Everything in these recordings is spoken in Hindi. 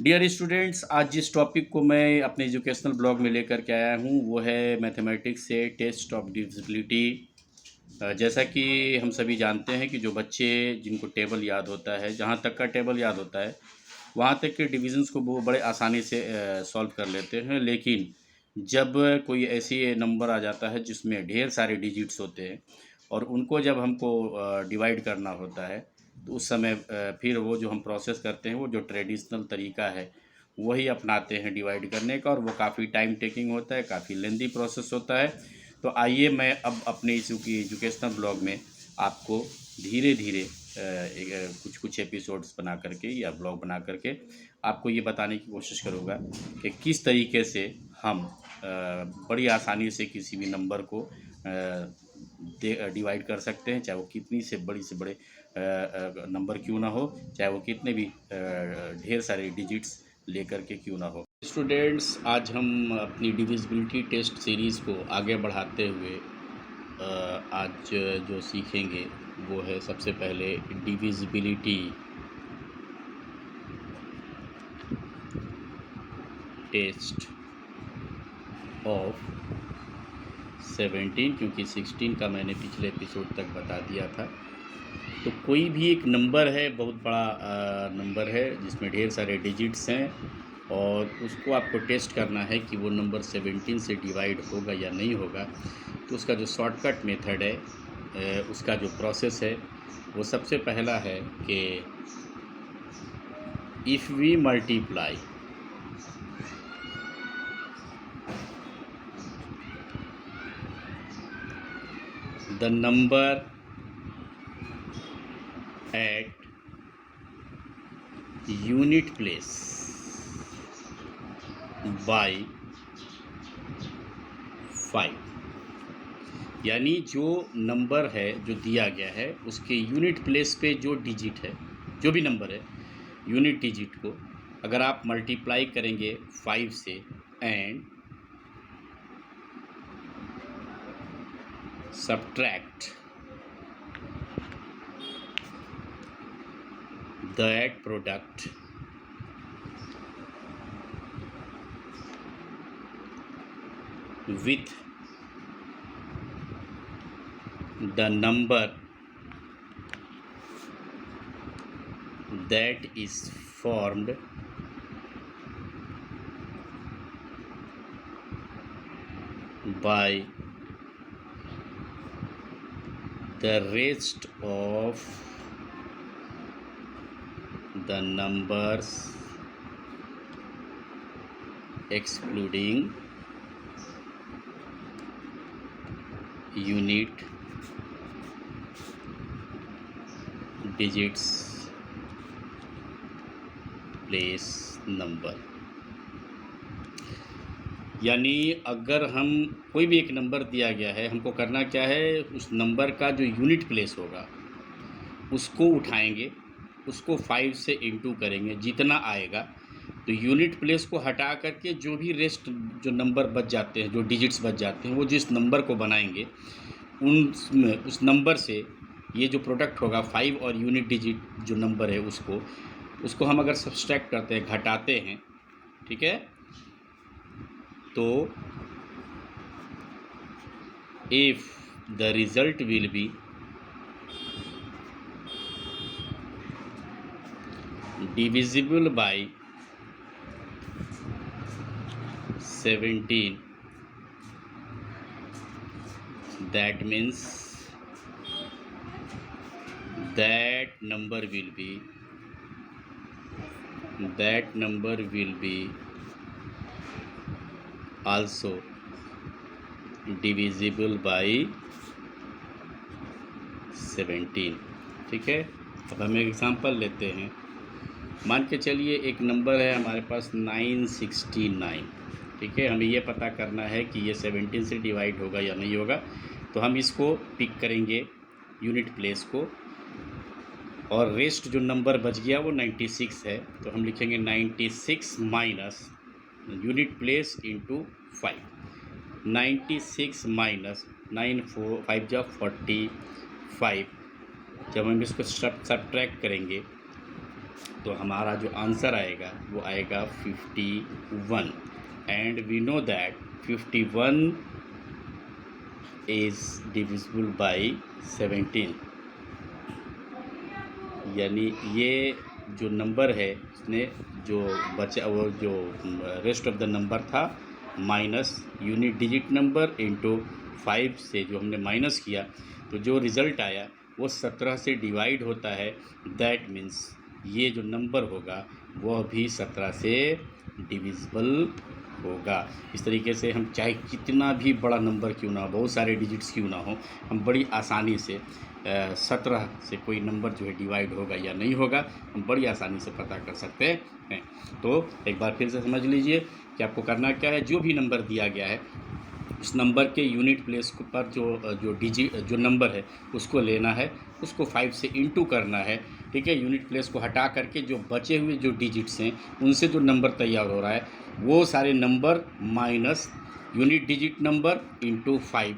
डियर स्टूडेंट्स, आज जिस टॉपिक को मैं अपने एजुकेशनल ब्लॉग में लेकर के आया हूँ वो है मैथमेटिक्स से टेस्ट ऑफ डिविजिबिलिटी। जैसा कि हम सभी जानते हैं कि जो बच्चे जिनको टेबल याद होता है, जहाँ तक का टेबल याद होता है वहाँ तक के डिविजन्स को वो बड़े आसानी से सॉल्व कर लेते हैं। लेकिन जब कोई ऐसी नंबर आ जाता है जिसमें ढेर सारे डिजिट्स होते हैं और उनको जब हमको डिवाइड करना होता है, तो उस समय फिर वो जो हम प्रोसेस करते हैं वो जो ट्रेडिशनल तरीका है वही अपनाते हैं डिवाइड करने का, और वो काफ़ी टाइम टेकिंग होता है, काफ़ी लेंदी प्रोसेस होता है। तो आइए मैं अब अपने इस एजुकेशनल ब्लॉग में आपको धीरे धीरे कुछ कुछ एपिसोड्स बना करके या ब्लॉग बना करके आपको ये बताने की कोशिश करूँगा कि किस तरीके से हम बड़ी आसानी से किसी भी नंबर को डिवाइड कर सकते हैं, चाहे वो कितनी से बड़ी से बड़े नंबर क्यों ना हो, चाहे वो कितने भी ढेर सारे डिजिट्स लेकर के क्यों ना हो। स्टूडेंट्स, आज हम अपनी डिविजिबिलिटी टेस्ट सीरीज़ को आगे बढ़ाते हुए आज जो सीखेंगे वो है सबसे पहले डिविजिबिलिटी टेस्ट ऑफ 17, क्योंकि 16 का मैंने पिछले एपिसोड तक बता दिया था। तो कोई भी एक नंबर है, बहुत बड़ा नंबर है जिसमें ढेर सारे डिजिट्स हैं, और उसको आपको टेस्ट करना है कि वो नंबर 17 से डिवाइड होगा या नहीं होगा। तो उसका जो शॉर्टकट मेथड है, उसका जो प्रोसेस है वो सबसे पहला है कि if we multiply the number at unit place by 5, यानी जो नंबर है जो दिया गया है उसके यूनिट प्लेस पे जो डिजिट है, जो भी नंबर है, यूनिट डिजिट को अगर आप मल्टीप्लाई करेंगे 5 से and subtract that product with the number that is formed by the rest of the numbers excluding unit digits place number। यानी अगर हम कोई भी एक नंबर दिया गया है, हमको करना क्या है, उस नंबर का जो यूनिट प्लेस होगा उसको उठाएंगे, उसको 5 से इंटू करेंगे, जितना आएगा तो यूनिट प्लेस को हटा करके जो भी रेस्ट जो नंबर बच जाते हैं, जो डिजिट्स बच जाते हैं, वो जिस नंबर को बनाएंगे उस नंबर से ये जो प्रोडक्ट होगा 5 और यूनिट डिजिट जो नंबर है उसको हम अगर सब्सट्रैक्ट करते हैं, घटाते हैं, ठीक है, तो if the result will be divisible by 17, that means that number will be also divisible by 17। ठीक है, अब हम एक एग्जांपल लेते हैं। मान के चलिए एक नंबर है हमारे पास 969, ठीक है, हमें ये पता करना है कि ये 17 से डिवाइड होगा या नहीं होगा। तो हम इसको पिक करेंगे यूनिट प्लेस को, और रेस्ट जो नंबर बच गया वो 96 है, तो हम लिखेंगे 96 minus unit place into 5। 96 minus 9 4 5 जा 45। जब हम इसको सब्ट्रैक्ट करेंगे तो हमारा जो आंसर आएगा वो आएगा 51 and we know that 51 is divisible by 17, यानी ये जो नंबर है उसने जो बचा वो जो रेस्ट ऑफ द नंबर था minus unit digit number into 5 से जो हमने माइनस किया, तो जो रिज़ल्ट आया वो 17 से डिवाइड होता है। दैट मीन्स ये जो नंबर होगा वह भी 17 से डिविजिबल होगा। इस तरीके से हम चाहे कितना भी बड़ा नंबर क्यों ना हो, बहुत सारे डिजिट्स क्यों ना हो, हम बड़ी आसानी से 17 से कोई नंबर जो है डिवाइड होगा या नहीं होगा हम बड़ी आसानी से पता कर सकते हैं। तो एक बार फिर से समझ लीजिए कि आपको करना क्या है, जो भी नंबर दिया गया है उस नंबर के यूनिट प्लेस पर जो नंबर है उसको लेना है, उसको 5 से इंटू करना है, ठीक है। यूनिट प्लेस को हटा करके जो बचे हुए जो डिजिट्स हैं उनसे जो नंबर तैयार हो रहा है वो सारे number minus unit digit number into 5।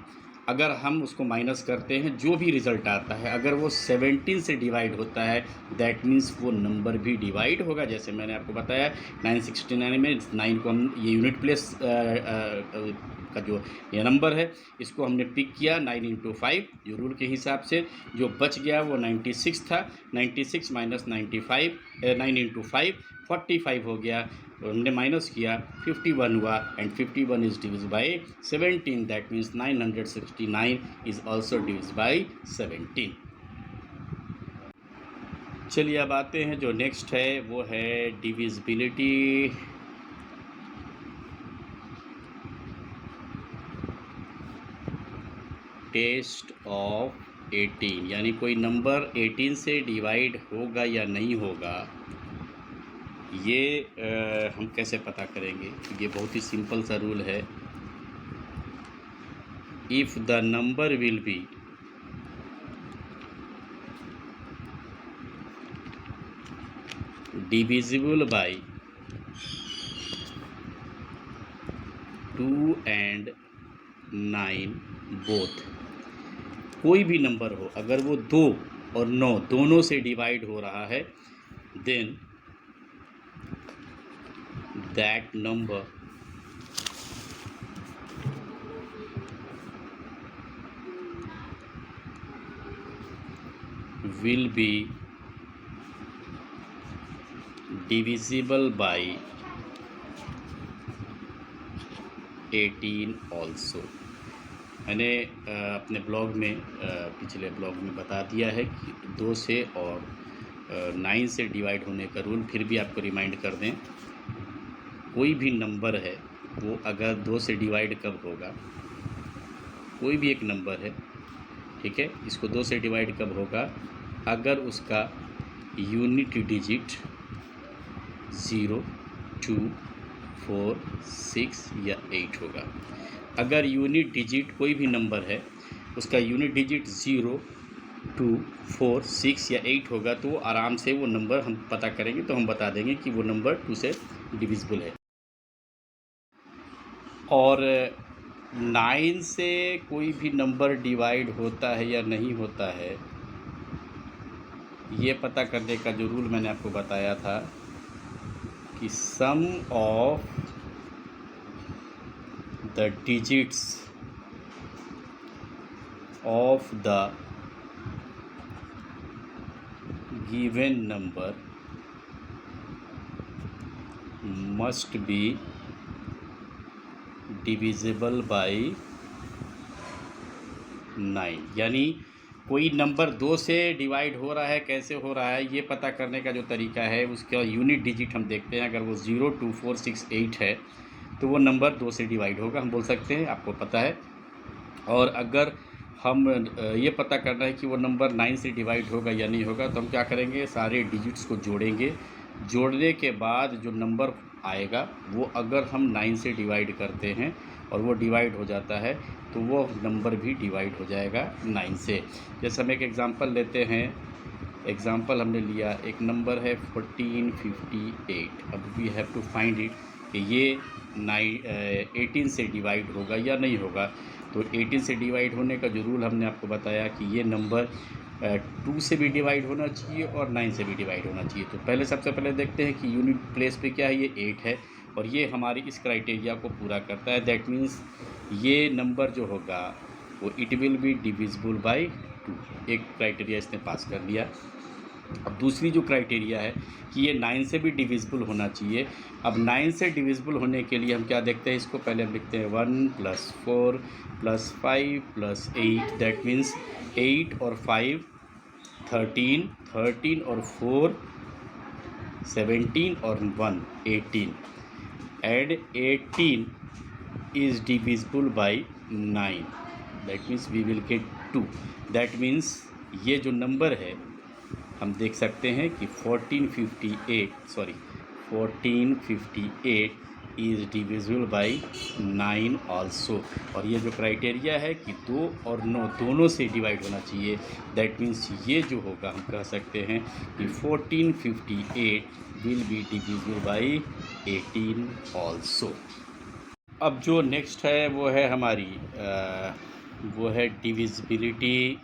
अगर हम उसको माइनस करते हैं जो भी रिज़ल्ट आता है अगर वो 17 से डिवाइड होता है दैट मीन्स वो नंबर भी डिवाइड होगा। जैसे मैंने आपको बताया 969 में 9 को हम ये यूनिट प्लेस का जो ये नंबर है इसको हमने पिक किया 9 इंटू 5 जो रूल के हिसाब से, जो बच गया वो 96 था। 96 माइनस 95 9 इंटू 5 45 हो गया, तो हमने माइनस किया 51 हुआ and 51 is divisible by 17 that means 969 is also divisible by 17। चलिए अब आते हैं जो नेक्स्ट है वो है डिविजिबिलिटी। टेस्ट ऑफ 18, यानी कोई नंबर 18 से डिवाइड होगा या नहीं होगा, ये हम कैसे पता करेंगे। ये बहुत ही सिंपल सा रूल है। If the number will be divisible by 2 and 9 both, कोई भी नंबर हो अगर वो 2 और 9 दोनों से डिवाइड हो रहा है then that number will be divisible by 18 also। मैंने अपने ब्लॉग में पिछले ब्लॉग में बता दिया है कि 2 से और 9 से डिवाइड होने का रूल, फिर भी आपको रिमाइंड कर दें। कोई भी नंबर है वो अगर 2 से डिवाइड कब होगा, कोई भी एक नंबर है, ठीक है, इसको 2 से डिवाइड कब होगा अगर उसका यूनिट डिजिट 0, 2, 4, 6 या 8 होगा। अगर यूनिट डिजिट कोई भी नंबर है उसका यूनिट डिजिट 0, 2, 4, 6 या 8 होगा तो आराम से वो नंबर हम पता करेंगे, तो हम बता देंगे कि वो नंबर 2 से डिविजिबल है। और 9 से कोई भी नंबर डिवाइड होता है या नहीं होता है, ये पता करने का जो रूल मैंने आपको बताया था कि sum of the digits of the given number must be divisible by 9। यानी कोई नंबर 2 से डिवाइड हो रहा है, कैसे हो रहा है ये पता करने का जो तरीका है उसका यूनिट डिजिट हम देखते हैं। अगर वो 0, 2, 4, 6, 8 है तो वो नंबर 2 से डिवाइड होगा, हम बोल सकते हैं, आपको पता है। और अगर हम ये पता करना है कि वो नंबर 9 से डिवाइड होगा या नहीं होगा, तो हम क्या करेंगे, सारे डिजिट्स को जोड़ेंगे। जोड़ने के बाद जो नंबर आएगा वो अगर हम 9 से डिवाइड करते हैं और वो डिवाइड हो जाता है तो वो नंबर भी डिवाइड हो जाएगा 9 से। जैसे हम एक एग्ज़ाम्पल लेते हैं, एग्ज़ाम्पल हमने लिया, एक नंबर है 1458। अब we have to find it कि ये 18 से डिवाइड होगा या नहीं होगा। तो 18 से डिवाइड होने का जो रूल हमने आपको बताया कि ये नंबर 2 से भी डिवाइड होना चाहिए और 9 से भी डिवाइड होना चाहिए। तो पहले सबसे पहले देखते हैं कि यूनिट प्लेस पे क्या है, ये 8 है और ये हमारी इस क्राइटेरिया को पूरा करता है। दैट मीन्स ये नंबर जो होगा वो it will be divisible bye 2। एक क्राइटेरिया इसने पास कर दिया। अब दूसरी जो क्राइटेरिया है कि ये 9 से भी डिविजिबल होना चाहिए। अब 9 से डिविजिबल होने के लिए हम क्या देखते हैं, इसको पहले हम लिखते हैं 1 + 4 + 5 + 8। दैट मीन्स 8 और 5 13, 13 और 4 17 और 1 18 and 18 is divisible by 9. That means we will get 2. That means ये जो नंबर है हम देख सकते हैं कि 1458 इज़ डिविजिबल बाई 9 ऑल्सो। और ये जो क्राइटेरिया है कि 2 और 9 दोनों से डिवाइड होना चाहिए। दैट मीन्स ये जो होगा हम कह सकते हैं कि 1458 will be divisible by 18 also. अब जो नेक्स्ट है वो है हमारी वो है डिविजिबिलिटी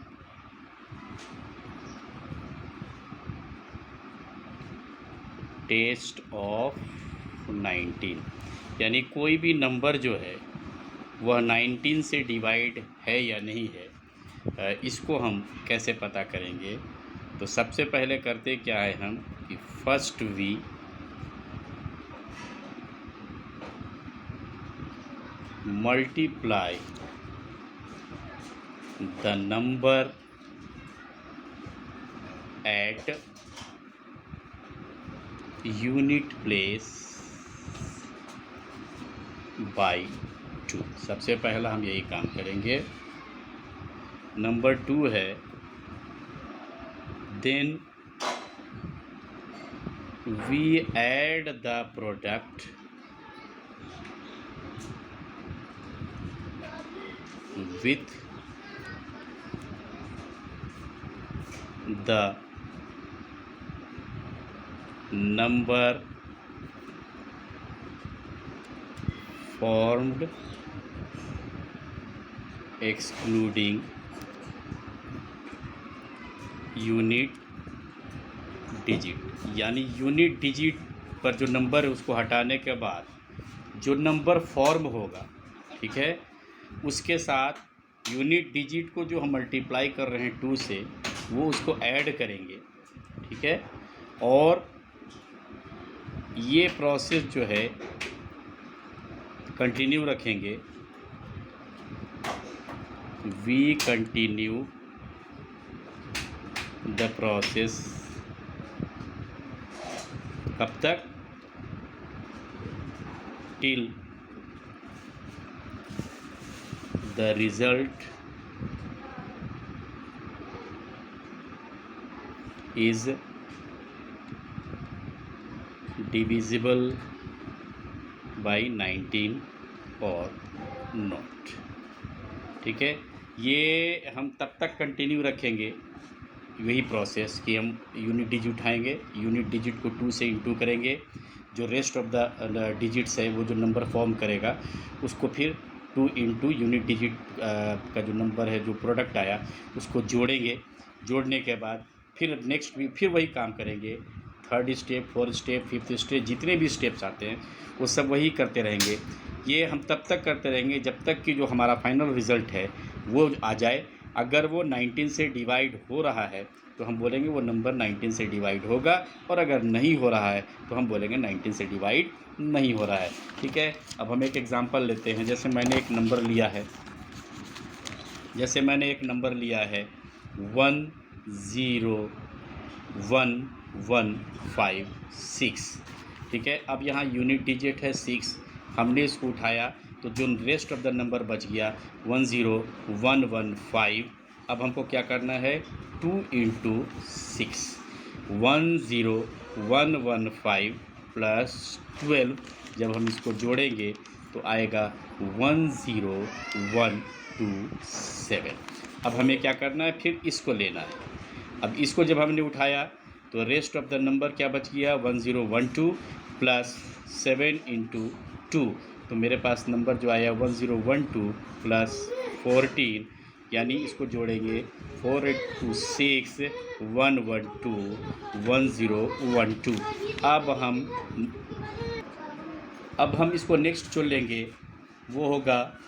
टेस्ट ऑफ 19। यानी कोई भी नंबर जो है वह 19 से डिवाइड है या नहीं है, इसको हम कैसे पता करेंगे। तो सबसे पहले करते क्या है हम कि first we multiply the number at unit place by 2। सबसे पहला हम यही काम करेंगे। नंबर 2 है then we add the product with the number formed excluding unit digit. यानी यूनिट डिजिट पर जो नंबर है उसको हटाने के बाद जो नंबर फॉर्म होगा, ठीक है, उसके साथ यूनिट डिजिट को जो हम मल्टीप्लाई कर रहे हैं 2 से, वो उसको ऐड करेंगे, ठीक है। और ये प्रोसेस जो है कंटिन्यू रखेंगे। वी कंटिन्यू द प्रोसेस कब तक, till the result is divisible by 19 और नॉट। ठीक है, ये हम तब तक कंटिन्यू रखेंगे वही प्रोसेस कि हम यूनिट डिजिट उठाएंगे, यूनिट डिजिट को 2 से इंटू करेंगे, जो रेस्ट ऑफ द डिजिट्स है वो जो नंबर फॉर्म करेगा उसको फिर 2 इंटू यूनिट डिजिट का जो नंबर है, जो प्रोडक्ट आया उसको जोड़ेंगे। जोड़ने के बाद फिर नेक्स्ट भी फिर वही काम करेंगे। 3rd step, 4th step, 5th step, जितने भी स्टेप्स आते हैं वो सब वही करते रहेंगे। ये हम तब तक करते रहेंगे जब तक कि जो हमारा फाइनल रिज़ल्ट है वो आ जाए। अगर वो 19 से डिवाइड हो रहा है तो हम बोलेंगे वो नंबर 19 से डिवाइड होगा, और अगर नहीं हो रहा है तो हम बोलेंगे 19 से डिवाइड नहीं हो रहा है। ठीक है, अब हम एक एग्ज़ाम्पल लेते हैं। जैसे मैंने एक नंबर लिया है 101156। ठीक है, अब यहाँ यूनिट डिजिट है 6, हमने इसको उठाया तो जो रेस्ट ऑफ द नंबर बच गया 10115। अब हमको क्या करना है, 2 इंटू 6, 10115 प्लस 12। जब हम इसको जोड़ेंगे तो आएगा 10127। अब हमें क्या करना है, फिर इसको लेना है। अब इसको जब हमने उठाया तो रेस्ट ऑफ द नंबर क्या बच गया, 1012 प्लस 7 इंटू 2। तो मेरे पास नंबर जो आया 1012 प्लस 14, यानी इसको जोड़ेंगे 4 8 2 6 1 1 2 1 0 1 2। अब हम इसको नेक्स्ट जो लेंगे वो होगा,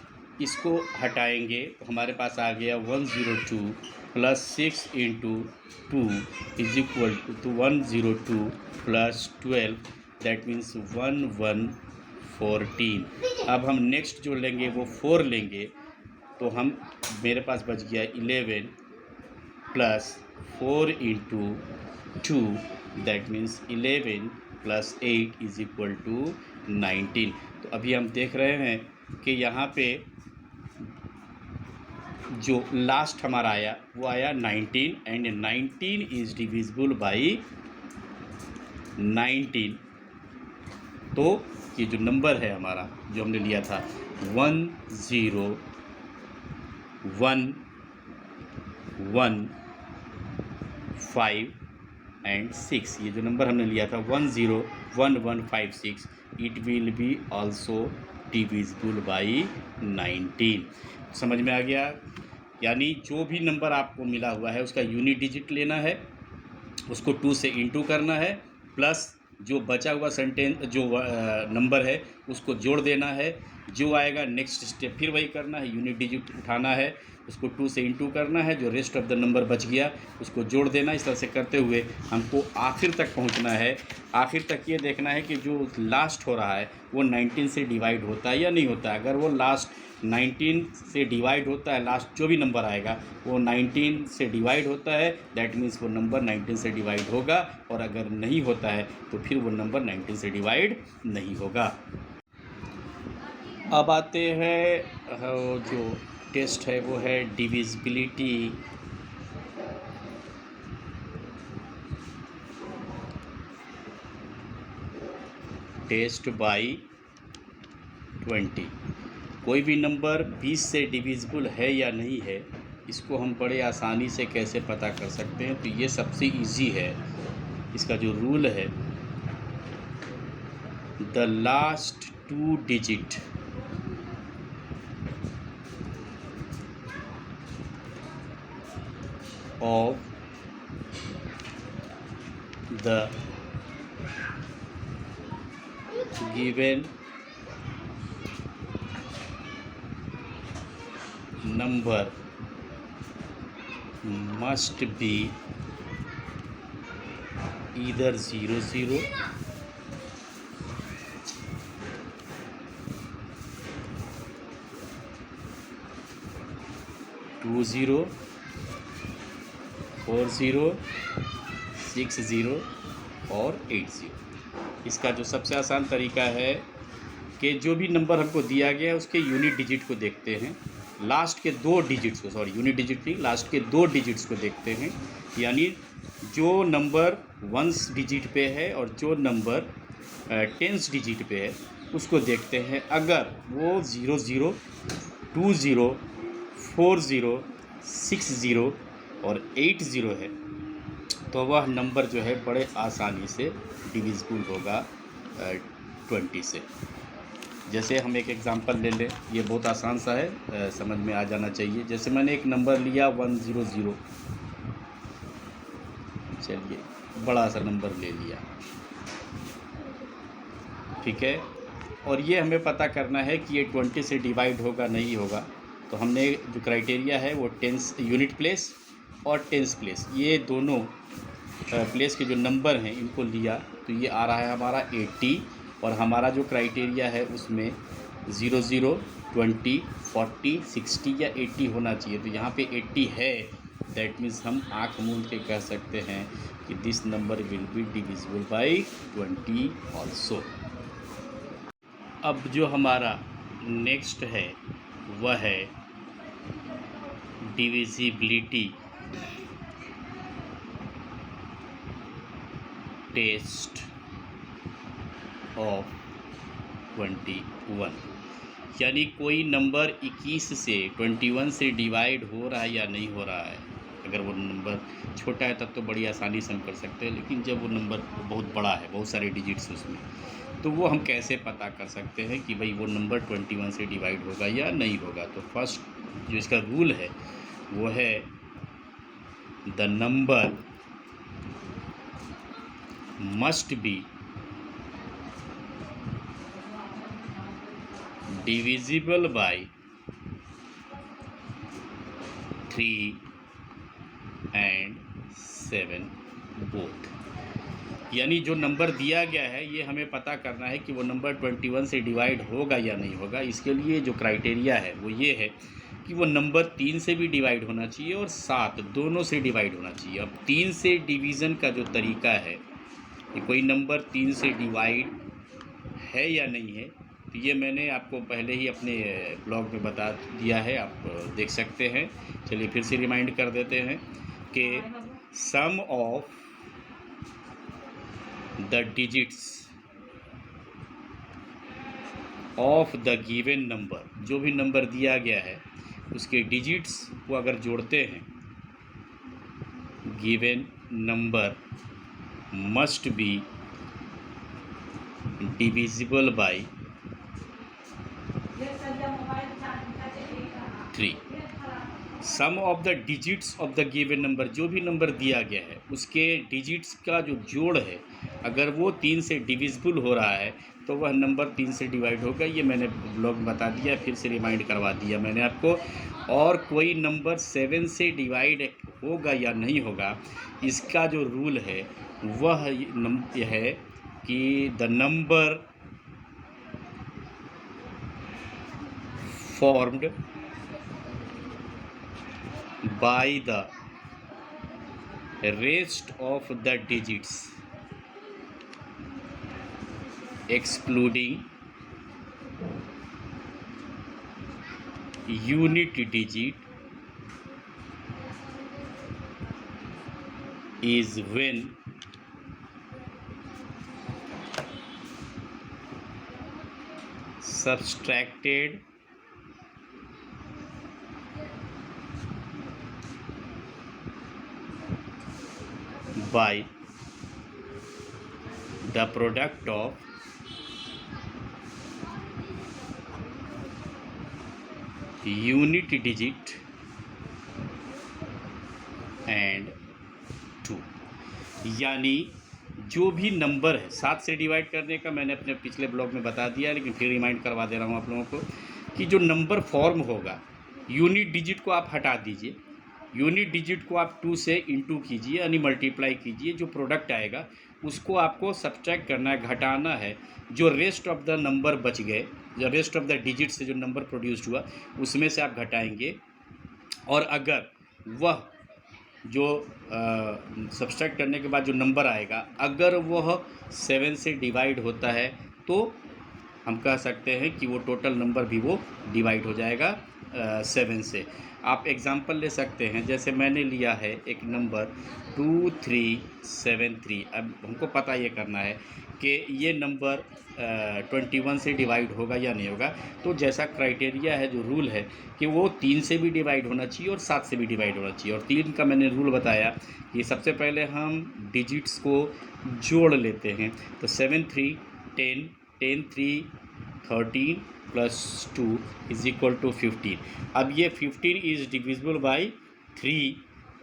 इसको हटाएंगे तो हमारे पास आ गया 102 plus 6 into 2 is equal to 102 plus 12, that means 1114। अब हम नेक्स्ट जो लेंगे वो 4 लेंगे तो हम मेरे पास बच गया 11 plus 4 into 2, that means 11 plus 8 is equal to 19। तो अभी हम देख रहे हैं कि यहाँ पे जो लास्ट हमारा आया वो आया 19 एंड 19 इज डिविजिबल बाई 19। तो ये जो नंबर है हमारा जो हमने लिया था 1 0 1 1 5 एंड 6, ये जो नंबर हमने लिया था 1 0 1 1 5 6, it will be also divisible by 19। समझ में आ गया? यानी जो भी नंबर आपको मिला हुआ है उसका यूनिट डिजिट लेना है, उसको 2 से इंटू करना है, प्लस जो बचा हुआ सेंटेंस जो नंबर है उसको जोड़ देना है। जो आएगा नेक्स्ट स्टेप फिर वही करना है, यूनिट डिजिट उठाना है, उसको 2 से इंटू करना है, जो रेस्ट ऑफ द नंबर बच गया उसको जोड़ देना। इस तरह से करते हुए हमको आखिर तक पहुंचना है। आखिर तक ये देखना है कि जो लास्ट हो रहा है वो 19 से डिवाइड होता है या नहीं होता है। अगर वो लास्ट 19 से डिवाइड होता है, लास्ट जो भी नंबर आएगा वो 19 से डिवाइड होता है, दैट मीन्स वो नंबर 19 से डिवाइड होगा, और अगर नहीं होता है तो फिर वो नंबर 19 से डिवाइड नहीं होगा। अब आते हैं जो टेस्ट है वो है डिविजिबिलिटी। Test by 20। कोई भी नंबर 20 से डिविजिबल है या नहीं है, इसको हम बड़े आसानी से कैसे पता कर सकते हैं? तो ये सबसे इजी है। इसका जो रूल है, the last 2 digit of the given number must be either 0 0 2 0 4 0 6 0 और 8 0। इसका जो सबसे आसान तरीका है कि जो भी नंबर हमको दिया गया है उसके यूनिट डिजिट को देखते हैं, लास्ट के 2 डिजिट्स को, सॉरी यूनिट डिजिट नहीं, लास्ट के 2 डिजिट्स को देखते हैं। यानी जो नंबर 1 डिजिट पे है और जो नंबर 10 डिजिट पे है उसको देखते हैं। अगर वो 0 0 2 0 4 0 6 0 और 8 0 है तो वह नंबर जो है बड़े आसानी से डिविजिबल होगा 20 से। जैसे हम एक एग्ज़ाम्पल ले लें, ये बहुत आसान सा है, समझ में आ जाना चाहिए। जैसे मैंने एक नंबर लिया 100, चलिए बड़ा सा नंबर ले लिया, ठीक है, और ये हमें पता करना है कि ये 20 से डिवाइड होगा नहीं होगा। तो हमने जो क्राइटेरिया है वो टेंस यूनिट प्लेस और टेंस प्लेस, ये दोनों प्लेस के जो नंबर हैं इनको लिया, तो ये आ रहा है हमारा 80, और हमारा जो क्राइटेरिया है उसमें 00 20 40 60 या 80 होना चाहिए। तो यहाँ पे 80 है, दैट मीन्स हम आँख मूंद के कह सकते हैं कि this number will be divisible by 20 also. अब जो हमारा नेक्स्ट है वह है डिविजिबिलिटी टेस्ट ऑफ 21। यानी कोई नंबर 21 से 21 से डिवाइड हो रहा है या नहीं हो रहा है। अगर वो नंबर छोटा है तब तो बड़ी आसानी से हम कर सकते हैं, लेकिन जब वो नंबर बहुत बड़ा है, बहुत सारे डिजिट्स उसमें, तो वो हम कैसे पता कर सकते हैं कि भाई वो नंबर 21 से डिवाइड होगा या नहीं होगा। तो फर्स्ट जो इसका रूल है वो है the number must be divisible by 3 and 7 both. यानी जो नंबर दिया गया है ये हमें पता करना है कि वो नंबर 21 से डिवाइड होगा या नहीं होगा। इसके लिए जो क्राइटेरिया है वो ये है कि वो नंबर 3 से भी डिवाइड होना चाहिए और 7 दोनों से डिवाइड होना चाहिए। अब 3 से डिवीज़न का जो तरीका है कि कोई नंबर 3 से डिवाइड है या नहीं है, तो ये मैंने आपको पहले ही अपने ब्लॉग में बता दिया है, आप देख सकते हैं। चलिए फिर से रिमाइंड कर देते हैं कि sum of the digits of the given number, जो भी नंबर दिया गया है उसके डिजिट्स को अगर जोड़ते हैं, given number must be divisible by 3। Sum of the digits of the given number, जो भी नंबर दिया गया है उसके डिजिट्स का जो जोड़ है अगर वो 3 से डिविजिबल हो रहा है तो वह नंबर 3 से डिवाइड होगा। ये मैंने ब्लॉग में बता दिया, फिर से रिमाइंड करवा दिया मैंने आपको। और कोई नंबर 7 से डिवाइड होगा या नहीं होगा, इसका जो रूल है वह यह है कि the number formed by the rest of the digits excluding unit digit is when subtracted by the product of unit digit and 2। यानी जो भी नंबर है 7 से डिवाइड करने का मैंने अपने पिछले ब्लॉग में बता दिया, लेकिन फिर रिमाइंड करवा दे रहा हूँ आप लोगों को कि जो नंबर फॉर्म होगा, यूनिट डिजिट को आप हटा दीजिए, यूनिट डिजिट को आप 2 से इंटू कीजिए यानी मल्टीप्लाई कीजिए, जो प्रोडक्ट आएगा उसको आपको सब्ट्रैक्ट करना है, घटाना है। जो रेस्ट ऑफ द नंबर बच गए, जो रेस्ट ऑफ द डिजिट से जो नंबर प्रोड्यूस्ड हुआ उसमें से आप घटाएंगे। और अगर वह जो सब्ट्रैक्ट करने के बाद जो नंबर आएगा अगर वह 7 से डिवाइड होता है तो हम कह सकते हैं कि वो टोटल नंबर भी वो डिवाइड हो जाएगा 7 से। आप एग्ज़ाम्पल ले सकते हैं, जैसे मैंने लिया है एक नंबर 2373। अब हमको पता ये करना है कि ये नंबर 21 से डिवाइड होगा या नहीं होगा। तो जैसा क्राइटेरिया है, जो रूल है कि वो 3 से भी डिवाइड होना चाहिए और 7 से भी डिवाइड होना चाहिए। और 3 का मैंने रूल बताया कि सबसे पहले हम डिजिट्स को जोड़ लेते हैं। तो 7 3 10 10 3 13 प्लस 2 इज इक्वल टू 15। अब ये 15 is divisible by 3,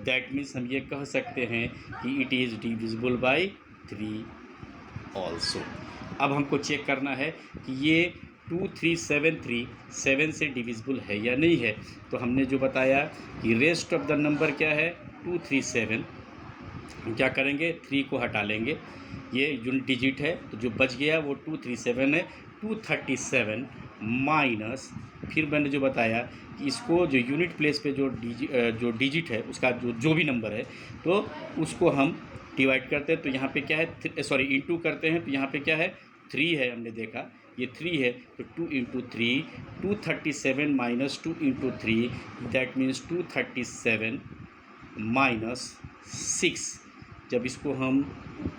that means हम ये कह सकते हैं कि it is divisible by 3 also. अब हमको चेक करना है कि ये 2373 7 से डिविजिबल है या नहीं है। तो हमने जो बताया कि रेस्ट ऑफ द नंबर क्या है 237, हम क्या करेंगे 3 को हटा लेंगे, ये यूनिट डिजिट है तो जो बच गया वो 237 है। 237 माइनस, फिर मैंने जो बताया कि इसको जो यूनिट प्लेस पे जो डिजिट है उसका जो भी नंबर है तो उसको हम डिवाइड करते हैं। तो यहाँ पे क्या है, सॉरी इंटू करते हैं, तो यहाँ पे क्या है 3 है, हमने देखा ये 3 है। तो 2 into 3 237 minus 2 into 3 that means 237 minus 6। जब इसको हम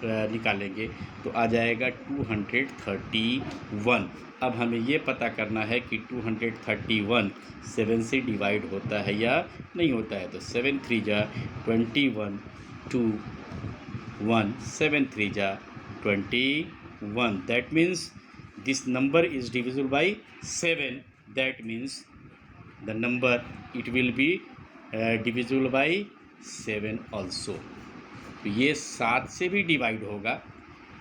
निकालेंगे तो आ जाएगा 231। अब हमें ये पता करना है कि 231 7 से डिवाइड होता है या नहीं होता है। तो 7 3 जा 21 2 1 7 3 जा 21, that means this number is divisible by 7, that means the number it will be divisible by 7 also. तो ये 7 से भी डिवाइड होगा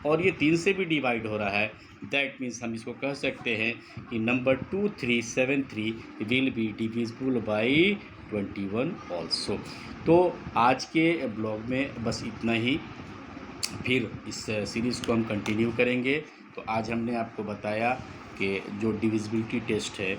और ये 3 से भी डिवाइड हो रहा है। दैट मीन्स हम इसको कह सकते हैं कि number 2373 will be divisible by 21 also. तो आज के ब्लॉग में बस इतना ही, फिर इस सीरीज़ को हम कंटिन्यू करेंगे। तो आज हमने आपको बताया कि जो डिविजिबिलिटी टेस्ट है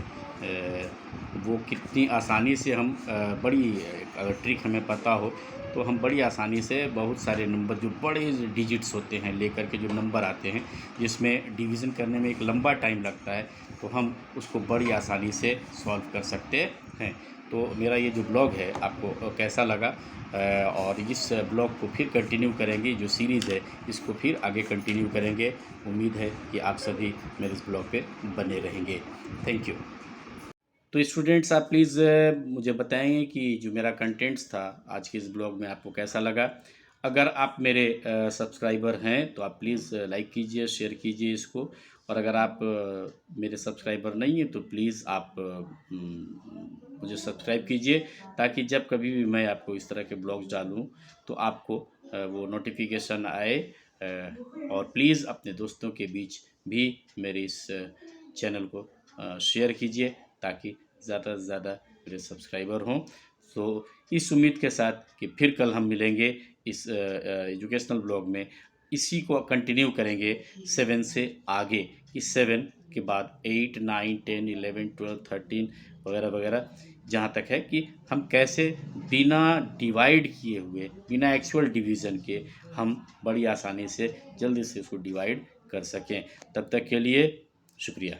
वो कितनी आसानी से हम बड़ी, अगर ट्रिक हमें पता हो तो हम बड़ी आसानी से बहुत सारे नंबर, जो बड़े डिजिट्स होते हैं लेकर के जो नंबर आते हैं जिसमें डिवीज़न करने में एक लंबा टाइम लगता है, तो हम उसको बड़ी आसानी से सॉल्व कर सकते हैं। तो मेरा ये जो ब्लॉग है आपको कैसा लगा, और इस ब्लॉग को फिर कंटिन्यू करेंगे, जो सीरीज़ है इसको फिर आगे कंटिन्यू करेंगे। उम्मीद है कि आप सभी मेरे इस ब्लॉग पे बने रहेंगे। Thank you. तो स्टूडेंट्स, आप प्लीज़ मुझे बताएंगे कि जो मेरा कंटेंट्स था आज के इस ब्लॉग में आपको कैसा लगा। अगर आप मेरे सब्सक्राइबर हैं तो आप प्लीज़ लाइक कीजिए, शेयर कीजिए इसको। और अगर आप मेरे सब्सक्राइबर नहीं हैं तो प्लीज़ आप मुझे सब्सक्राइब कीजिए, ताकि जब कभी भी मैं आपको इस तरह के ब्लॉग्स डालूं तो आपको वो नोटिफिकेशन आए। और प्लीज़ अपने दोस्तों के बीच भी मेरे इस चैनल को शेयर कीजिए, ताकि ज़्यादा से ज़्यादा मेरे सब्सक्राइबर हों। तो इस उम्मीद के साथ कि फिर कल हम मिलेंगे इस एजुकेशनल ब्लॉग में, इसी को कंटिन्यू करेंगे 7 से आगे, कि 7 के बाद 8, 9, 10, 11, 12, 13 वगैरह वगैरह, जहाँ तक है कि हम कैसे बिना डिवाइड किए हुए, बिना एक्चुअल डिवीज़न के हम बड़ी आसानी से जल्दी से उसको डिवाइड कर सकें। तब तक के लिए शुक्रिया।